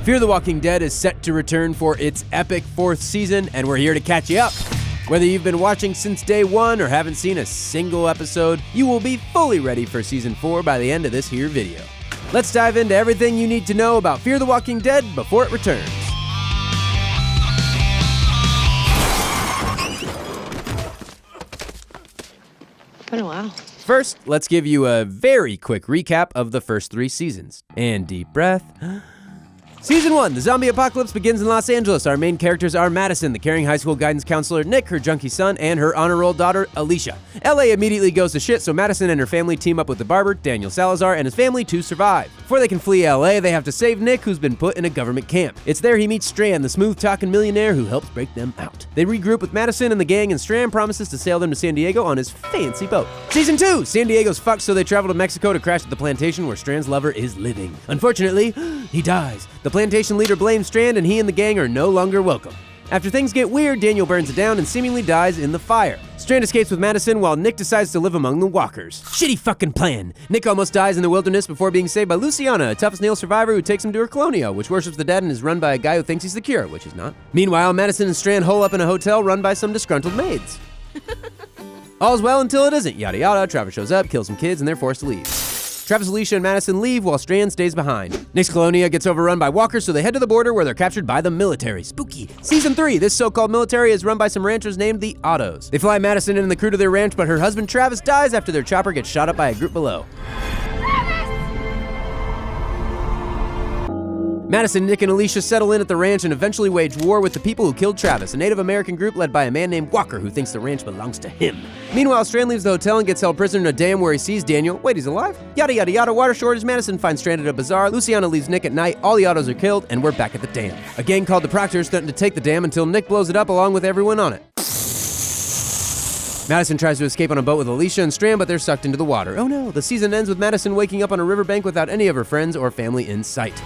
Fear the Walking Dead is set to return for its epic 4th season, and we're here to catch you up. Whether you've been watching since day 1 or haven't seen a single episode, you will be fully ready for season 4 by the end of this here video. Let's dive into everything you need to know about Fear the Walking Dead before it returns. Been a while. First, let's give you a very quick recap of the first 3 seasons. And deep breath. Season 1, the zombie apocalypse begins in Los Angeles. Our main characters are Madison, the caring high school guidance counselor, Nick, her junkie son, and her honor roll daughter, Alicia. LA immediately goes to shit, so Madison and her family team up with the barber, Daniel Salazar, and his family to survive. Before they can flee LA, they have to save Nick, who's been put in a government camp. It's there he meets Strand, the smooth-talking millionaire who helps break them out. They regroup with Madison and the gang, and Strand promises to sail them to San Diego on his fancy boat. Season 2, San Diego's fucked, so they travel to Mexico to crash at the plantation where Strand's lover is living. Unfortunately, he dies. The plantation leader blames Strand, and he and the gang are no longer welcome. After things get weird, Daniel burns it down and seemingly dies in the fire. Strand escapes with Madison while Nick decides to live among the walkers. Shitty fucking plan. Nick almost dies in the wilderness before being saved by Luciana, a tough-as-nails survivor who takes him to her colonial, which worships the dead and is run by a guy who thinks he's the cure, which he's not. Meanwhile, Madison and Strand hole up in a hotel run by some disgruntled maids. All's well until it isn't. Yada yada, Travis shows up, kills some kids, and they're forced to leave. Travis, Alicia, and Madison leave while Strand stays behind. Nick's colonia gets overrun by walkers, so they head to the border where they're captured by the military. Spooky. Season 3, this so-called military is run by some ranchers named the Ottos. They fly Madison and the crew to their ranch, but her husband Travis dies after their chopper gets shot up by a group below. Madison, Nick, and Alicia settle in at the ranch and eventually wage war with the people who killed Travis, a Native American group led by a man named Walker who thinks the ranch belongs to him. Meanwhile, Strand leaves the hotel and gets held prisoner in a dam where he sees Daniel. Wait, he's alive? Yada yada yada, water shortage, Madison finds Strand at a bazaar, Luciana leaves Nick at night, all the Ottos are killed, and we're back at the dam. A gang called the Proctors threaten to take the dam until Nick blows it up along with everyone on it. Madison tries to escape on a boat with Alicia and Strand, but they're sucked into the water. Oh no, the season ends with Madison waking up on a riverbank without any of her friends or family in sight.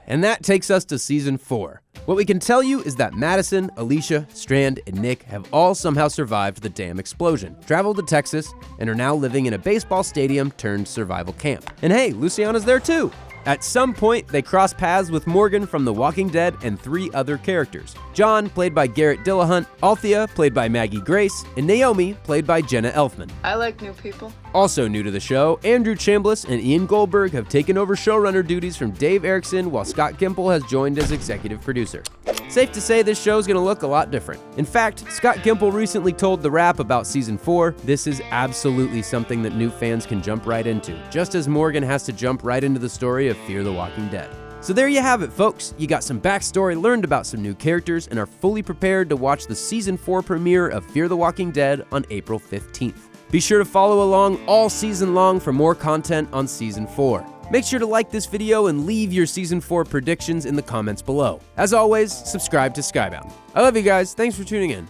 And that takes us to season 4. What we can tell you is that Madison, Alicia, Strand, and Nick have all somehow survived the dam explosion, traveled to Texas, and are now living in a baseball stadium turned survival camp. And hey, Luciana's there too. At some point, they cross paths with Morgan from The Walking Dead and 3 other characters. John, played by Garrett Dillahunt, Althea, played by Maggie Grace, and Naomi, played by Jenna Elfman. I like new people. Also new to the show, Andrew Chambliss and Ian Goldberg have taken over showrunner duties from Dave Erickson, while Scott Gimple has joined as executive producer. Safe to say this show's gonna look a lot different. In fact, Scott Gimple recently told The Wrap about season 4, this is absolutely something that new fans can jump right into, just as Morgan has to jump right into the story of Fear the Walking Dead. So there you have it, folks. You got some backstory, learned about some new characters, and are fully prepared to watch the season 4 premiere of Fear the Walking Dead on April 15th. Be sure to follow along all season long for more content on season 4. Make sure to like this video and leave your season 4 predictions in the comments below. As always, subscribe to Skybound. I love you guys. Thanks for tuning in.